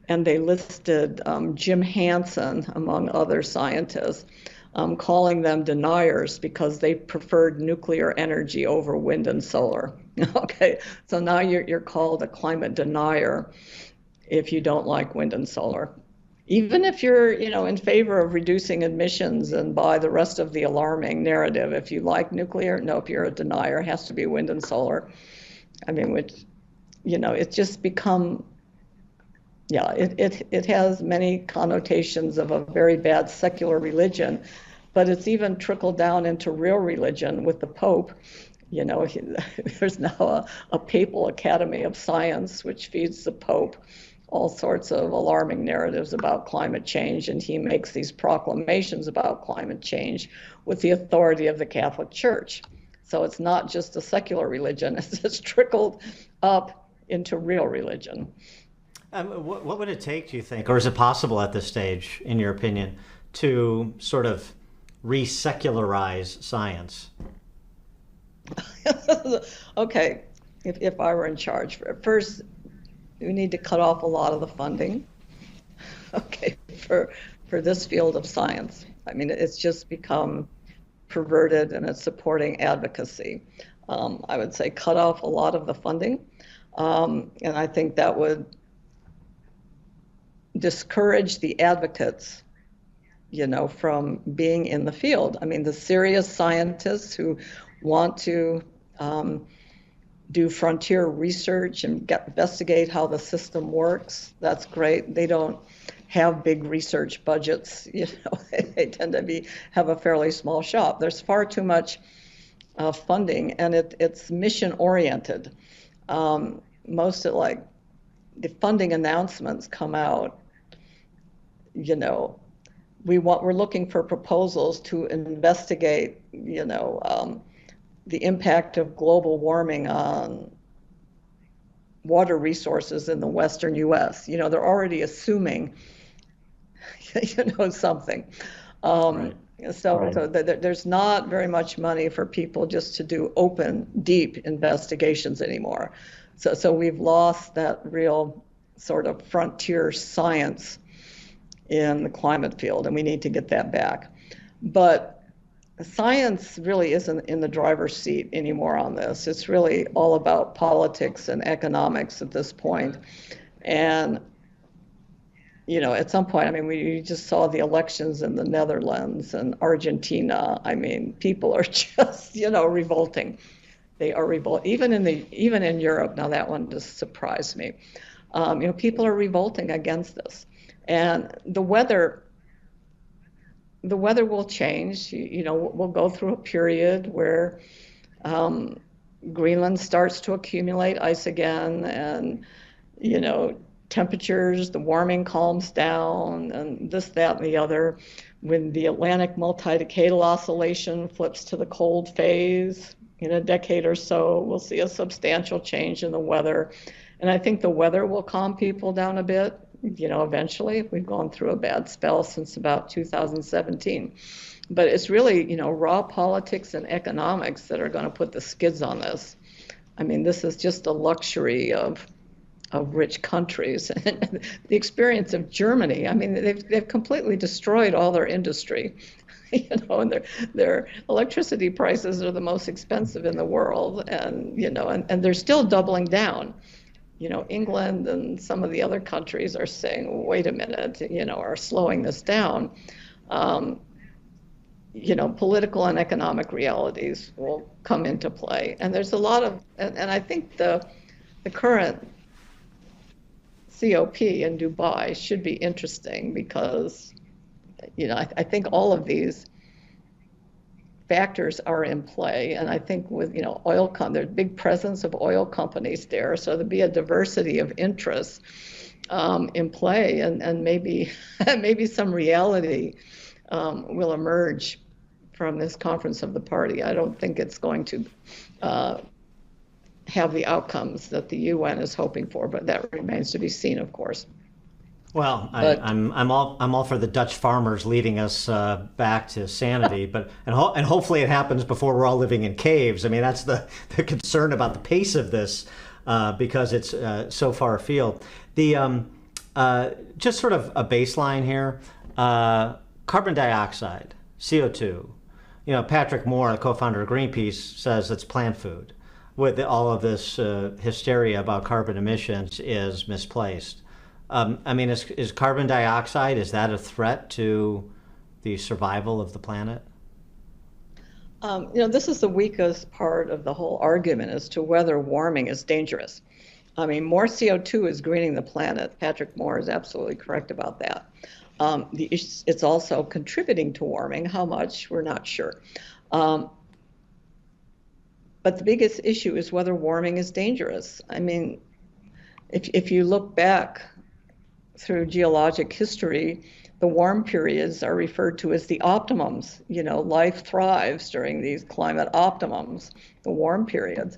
and they listed Jim Hansen, among other scientists, calling them deniers because they preferred nuclear energy over wind and solar. Okay, so now you're called a climate denier if you don't like wind and solar. Even if you're, in favor of reducing emissions and buy the rest of the alarming narrative, if you like nuclear, nope, you're a denier. It has to be wind and solar. I mean, it's just become, it has many connotations of a very bad secular religion, but it's even trickled down into real religion with the Pope. There's now a papal academy of science, which feeds the Pope all sorts of alarming narratives about climate change, and he makes these proclamations about climate change with the authority of the Catholic Church. So it's not just a secular religion, it's just trickled up into real religion. What would it take, do you think, or is it possible at this stage, in your opinion, to sort of re-secularize science? Okay, if I were in charge, first we need to cut off a lot of the funding, okay, for this field of science. I mean, it's just become perverted and it's supporting advocacy. I would say cut off a lot of the funding, and I think that would discourage the advocates, from being in the field. I mean, the serious scientists who want to do frontier research and investigate how the system works, that's great. They don't have big research budgets, they tend to have a fairly small shop. There's far too much funding, and it's mission oriented. Most of the funding announcements come out, we're looking for proposals to investigate, the impact of global warming on water resources in the Western U.S. They're already assuming, something. Right. So there's not very much money for people just to do open, deep investigations anymore. So we've lost that real sort of frontier science in the climate field, and we need to get that back. But science really isn't in the driver's seat anymore on this. It's really all about politics and economics at this point. And at some point, I mean, we just saw the elections in the Netherlands and Argentina. I mean, people are just, revolting. They are revolting. Even in Europe, now that one just surprised me. People are revolting against this. And the weather will change. We'll go through a period where Greenland starts to accumulate ice again, and temperatures, the warming calms down, and this, that, and the other. When the Atlantic multi-decadal oscillation flips to the cold phase in a decade or so, we'll see a substantial change in the weather. And I think the weather will calm people down a bit, eventually. We've gone through a bad spell since about 2017. But it's really, raw politics and economics that are going to put the skids on this. I mean, this is just a luxury of rich countries. The experience of Germany, I mean, they've completely destroyed all their industry, and their electricity prices are the most expensive in the world, and and they're still doubling down. England and some of the other countries are saying, wait a minute, are slowing this down. Political and economic realities will come into play, and there's a lot of, and I think the current COP in Dubai should be interesting because, I think all of these factors are in play, and I think with there's big presence of oil companies there, so there'll be a diversity of interests in play, and maybe some reality will emerge from this conference of the party. I don't think it's going to have the outcomes that the UN is hoping for, but that remains to be seen, of course. Well, I'm all for the Dutch farmers leading us back to sanity, but and hopefully it happens before we're all living in caves. I mean, that's the concern about the pace of this, because it's so far afield. The just sort of a baseline here: carbon dioxide, CO2. Patrick Moore, the co-founder of Greenpeace, says it's plant food. With all of this hysteria about carbon emissions is misplaced. I mean, is carbon dioxide, is that a threat to the survival of the planet? This is the weakest part of the whole argument as to whether warming is dangerous. I mean, more CO2 is greening the planet. Patrick Moore is absolutely correct about that. It's also contributing to warming. How much, we're not sure. But the biggest issue is whether warming is dangerous. I mean, if you look back through geologic history, the warm periods are referred to as the optimums. Life thrives during these climate optimums, the warm periods.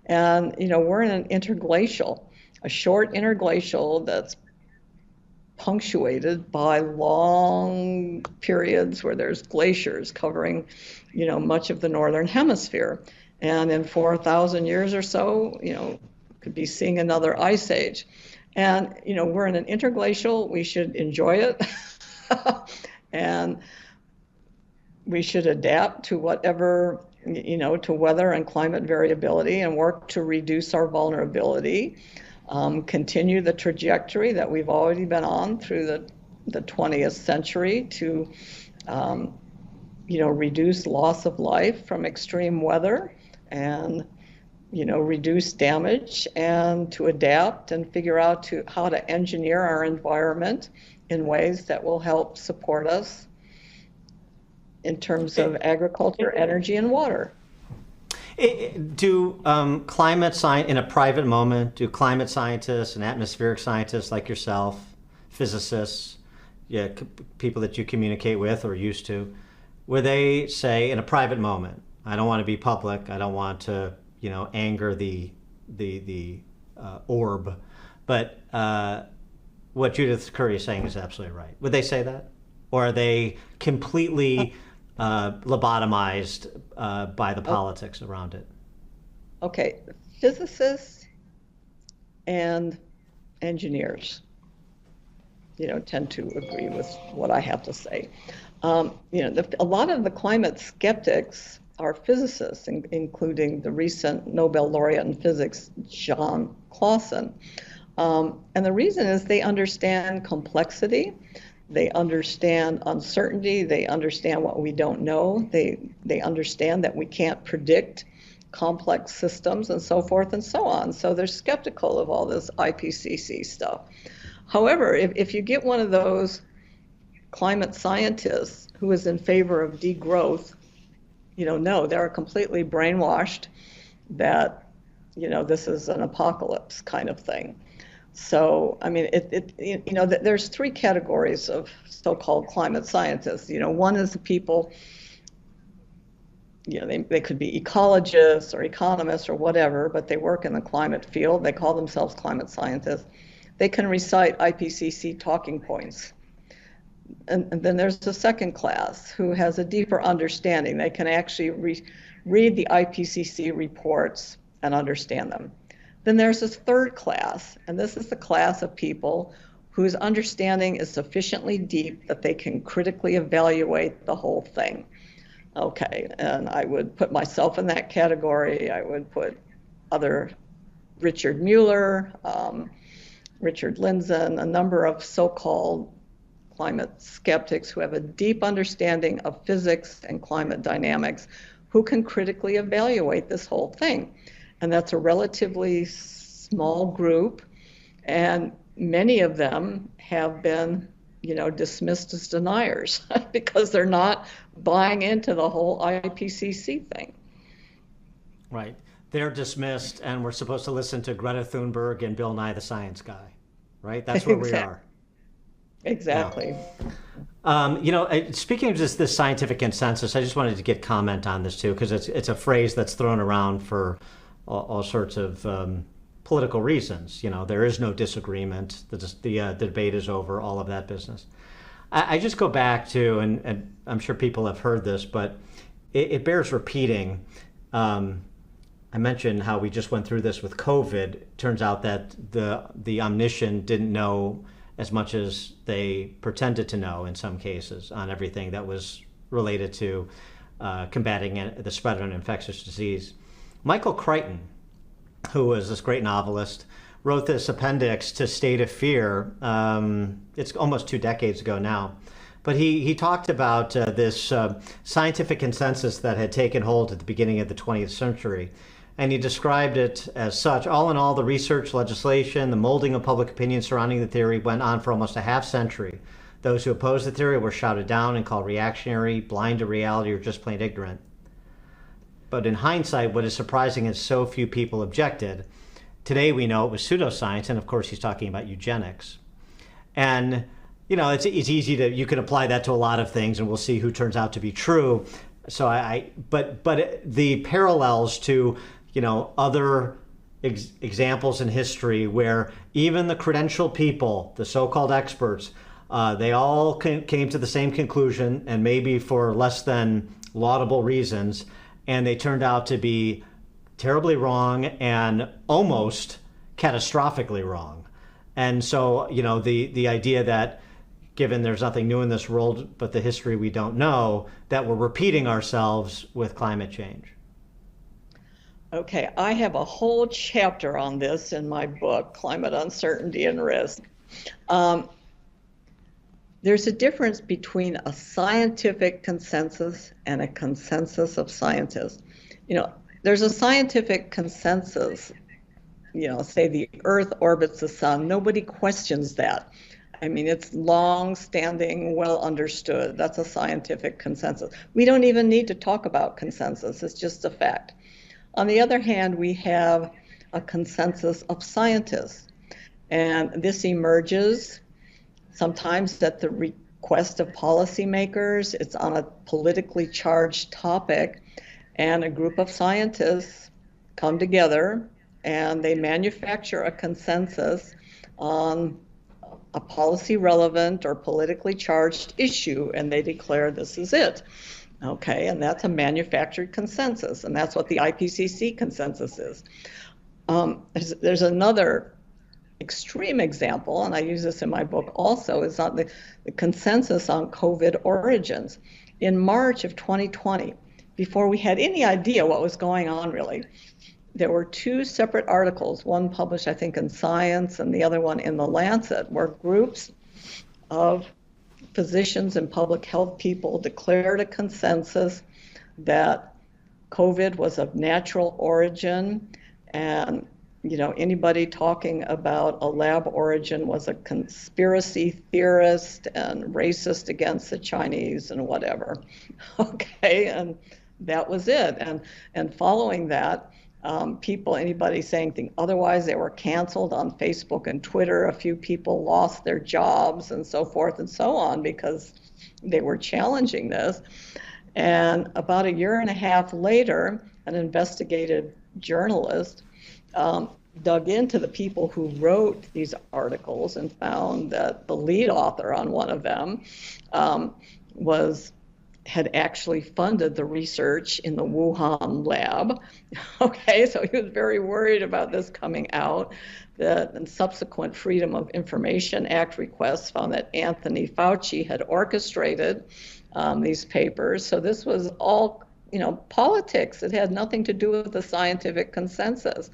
And, we're in an interglacial, a short interglacial that's punctuated by long periods where there's glaciers covering, much of the northern hemisphere. And in 4,000 years or so, could be seeing another ice age. And, we're in an interglacial, we should enjoy it. And we should adapt to whatever, to weather and climate variability and work to reduce our vulnerability, continue the trajectory that we've already been on through the 20th century to, reduce loss of life from extreme weather and, reduce damage, and to adapt and figure out how to engineer our environment in ways that will help support us in terms of agriculture, energy, and water. Do climate science, in a private moment, do climate scientists and atmospheric scientists like yourself, physicists, people that you communicate with or used to, where they say in a private moment, I don't want to be public, I don't want to, anger the orb, but what Judith Curry is saying is absolutely right. Would they say that? Or are they completely lobotomized by the politics around it? Okay, physicists and engineers tend to agree with what I have to say. A lot of the climate skeptics are physicists, including the recent Nobel laureate in physics, John Clausen. And the reason is they understand complexity, they understand uncertainty, they understand what we don't know, they understand that we can't predict complex systems and so forth and so on. So they're skeptical of all this IPCC stuff. However, if you get one of those climate scientists who is in favor of degrowth, no, they're completely brainwashed that, this is an apocalypse kind of thing. So, I mean, there's three categories of so-called climate scientists. One is the people, they could be ecologists or economists or whatever, but they work in the climate field. They call themselves climate scientists. They can recite IPCC talking points. And then there's the second class who has a deeper understanding. They can actually read the IPCC reports and understand them. Then there's this third class, and this is the class of people whose understanding is sufficiently deep that they can critically evaluate the whole thing. Okay, and I would put myself in that category. I would put Richard Mueller, Richard Lindzen, a number of so-called climate skeptics who have a deep understanding of physics and climate dynamics, who can critically evaluate this whole thing. And that's a relatively small group, and many of them have been, dismissed as deniers because they're not buying into the whole IPCC thing. Right. They're dismissed, and we're supposed to listen to Greta Thunberg and Bill Nye the Science Guy, right? That's where we are. Exactly. Yeah. Speaking of just this scientific consensus, I just wanted to get comment on this too, because it's a phrase that's thrown around for all sorts of political reasons. There is no disagreement. The debate is over, all of that business. I just go back to, and I'm sure people have heard this, but it bears repeating. I mentioned how we just went through this with COVID. Turns out that the omniscient didn't know as much as they pretended to know in some cases on everything that was related to combating the spread of an infectious disease. Michael Crichton, who was this great novelist, wrote this appendix to State of Fear. It's almost 2 decades ago now. But he talked about this scientific consensus that had taken hold at the beginning of the 20th century. And he described it as such. All in all, the research, legislation, the molding of public opinion surrounding the theory went on for almost a half century. Those who opposed the theory were shouted down and called reactionary, blind to reality, or just plain ignorant. But in hindsight, what is surprising is so few people objected. Today we know it was pseudoscience, and of course he's talking about eugenics. And it's easy you can apply that to a lot of things, and we'll see who turns out to be true. So but the parallels to other examples in history where even the credentialed people, the so-called experts, they all came to the same conclusion, and maybe for less than laudable reasons, and they turned out to be terribly wrong and almost catastrophically wrong. And so, the idea that given there's nothing new in this world but the history we don't know, that we're repeating ourselves with climate change. Okay, I have a whole chapter on this in my book, Climate Uncertainty and Risk. There's a difference between a scientific consensus and a consensus of scientists. There's a scientific consensus, say the Earth orbits the sun. Nobody questions that. I mean, it's long-standing, well understood. That's a scientific consensus. We don't even need to talk about consensus. It's just a fact. On the other hand, we have a consensus of scientists, and this emerges sometimes at the request of policymakers. It's on a politically charged topic, and a group of scientists come together and they manufacture a consensus on a policy relevant or politically charged issue, and they declare this is it. Okay, and that's a manufactured consensus, and that's what the IPCC consensus is. There's another extreme example, and I use this in my book also, is on the consensus on COVID origins. In March of 2020, before we had any idea what was going on really, there were two separate articles, one published, I think, in Science and the other one in The Lancet, where groups of physicians and public health people declared a consensus that COVID was of natural origin, and anybody talking about a lab origin was a conspiracy theorist and racist against the Chinese and whatever. Okay, and that was it. And following that, anybody saying anything otherwise, they were canceled on Facebook and Twitter. A few people lost their jobs and so forth and so on because they were challenging this. And about a year and a half later, an investigative journalist dug into the people who wrote these articles and found that the lead author on one of them had actually funded the research in the Wuhan lab. Okay, so he was very worried about this coming out. And subsequent Freedom of Information Act requests found that Anthony Fauci had orchestrated these papers. So this was all, politics. It had nothing to do with the scientific consensus.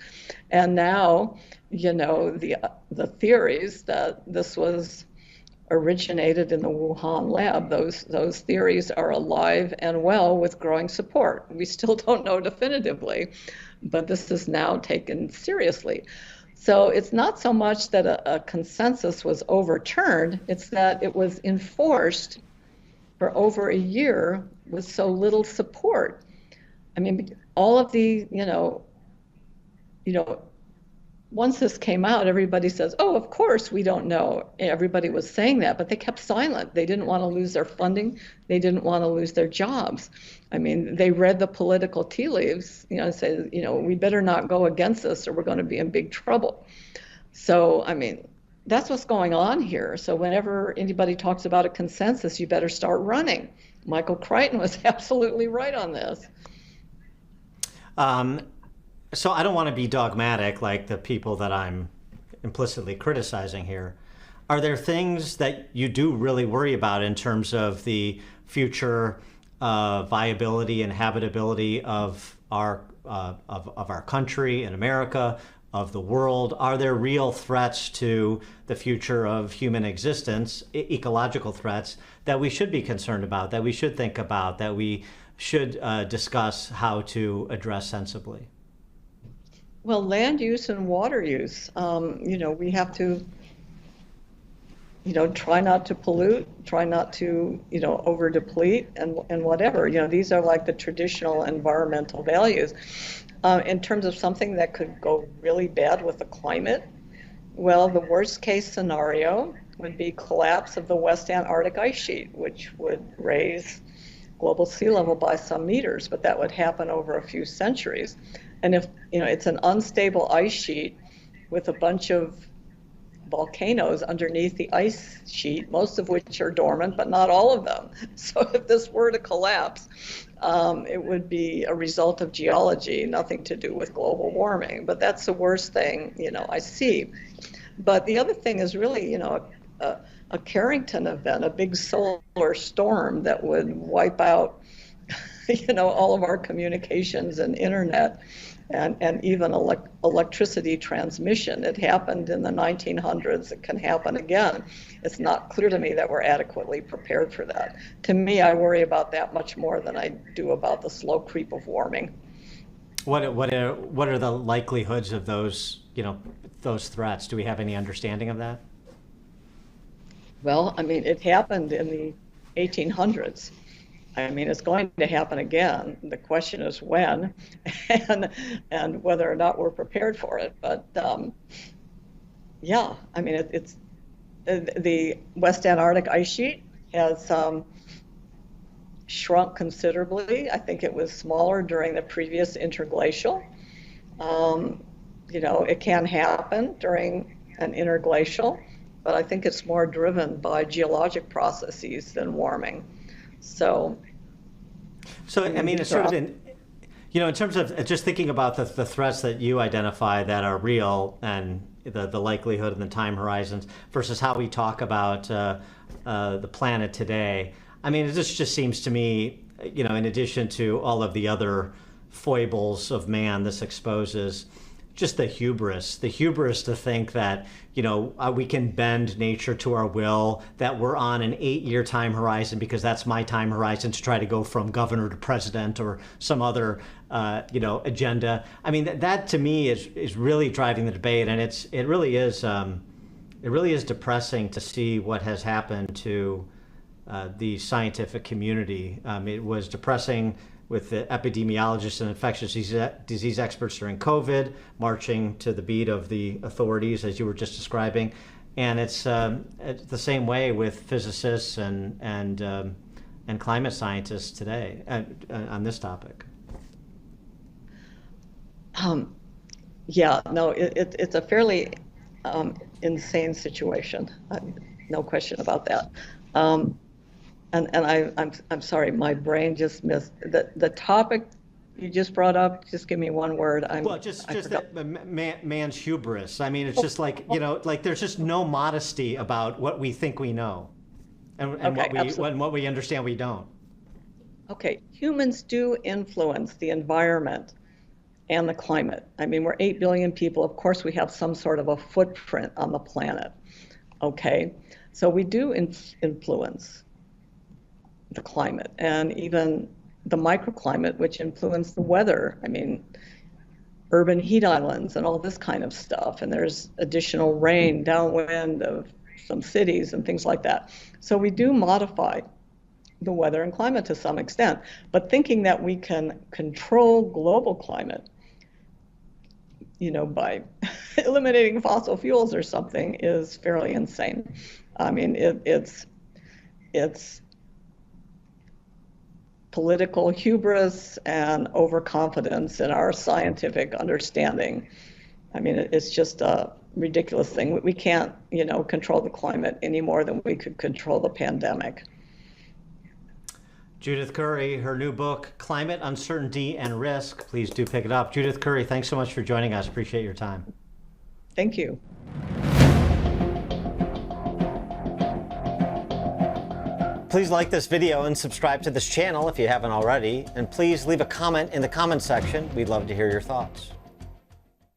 And now, the theories that this was originated in the Wuhan lab, those theories are alive and well with growing support. We still don't know definitively, but this is now taken seriously. So it's not so much that a consensus was overturned, it's that it was enforced for over a year with so little support. I mean, all of the, once this came out, everybody says, oh, of course we don't know. Everybody was saying that, but they kept silent. They didn't want to lose their funding. They didn't want to lose their jobs. I mean, they read the political tea leaves, say, we better not go against this or we're going to be in big trouble. So, I mean, that's what's going on here. So whenever anybody talks about a consensus, you better start running. Michael Crichton was absolutely right on this. So I don't want to be dogmatic like the people that I'm implicitly criticizing here. Are there things that you do really worry about in terms of the future viability and habitability of our country in America, of the world? Are there real threats to the future of human existence, ecological threats, that we should be concerned about, that we should think about, that we should discuss how to address sensibly? Well, land use and water use, we have to, try not to pollute, try not to, over deplete and whatever. These are like the traditional environmental values. In terms of something that could go really bad with the climate, well, the worst case scenario would be collapse of the West Antarctic ice sheet, which would raise global sea level by some meters, but that would happen over a few centuries. And if, it's an unstable ice sheet with a bunch of volcanoes underneath the ice sheet, most of which are dormant, but not all of them. So if this were to collapse, it would be a result of geology, nothing to do with global warming. But that's the worst thing, I see. But the other thing is really, a Carrington event, a big solar storm that would wipe out, all of our communications and internet and even electricity transmission. It happened in the 1900s. It can happen again. It's not clear to me that we're adequately prepared for that. To me, I worry about that much more than I do about the slow creep of warming. What are the likelihoods of those threats? Do we have any understanding of that? Well, I mean, it happened in the 1800s. I mean, it's going to happen again. The question is when and whether or not we're prepared for it. But yeah, I mean, it's the West Antarctic ice sheet has shrunk considerably. I think it was smaller during the previous interglacial. It can happen during an interglacial, but I think it's more driven by geologic processes than warming. So I mean, it's sort of in terms of just thinking about the threats that you identify that are real and the likelihood and the time horizons versus how we talk about the planet today. I mean, this just seems to me, in addition to all of the other foibles of man, this exposes just the hubris to think that, we can bend nature to our will, that we're on an 8-year time horizon because that's my time horizon to try to go from governor to president or some other, agenda. I mean, that to me is really driving the debate. And it really is depressing to see what has happened to the scientific community. It was depressing with the epidemiologists and infectious disease experts during COVID, marching to the beat of the authorities, as you were just describing. And it's the same way with physicists and climate scientists today on this topic. It's a fairly insane situation. No question about that. I'm sorry, my brain just missed the topic you just brought up. Just give me one word. Just that man's hubris. I mean, it's just like, like there's just no modesty about what we think we know, and what we understand we don't. Okay, humans do influence the environment and the climate. I mean, we're 8 billion people. Of course, we have some sort of a footprint on the planet. Okay, so we do influence the climate and even the microclimate, which influence the weather. I mean, urban heat islands and all this kind of stuff. And there's additional rain downwind of some cities and things like that. So we do modify the weather and climate to some extent. But thinking that we can control global climate, by eliminating fossil fuels or something is fairly insane. I mean, it's political hubris and overconfidence in our scientific understanding. I mean, it's just a ridiculous thing. We can't, control the climate any more than we could control the pandemic. Judith Curry, her new book, Climate, Uncertainty, and Risk. Please do pick it up. Judith Curry, thanks so much for joining us. Appreciate your time. Thank you. Please like this video and subscribe to this channel if you haven't already. And please leave a comment in the comment section. We'd love to hear your thoughts.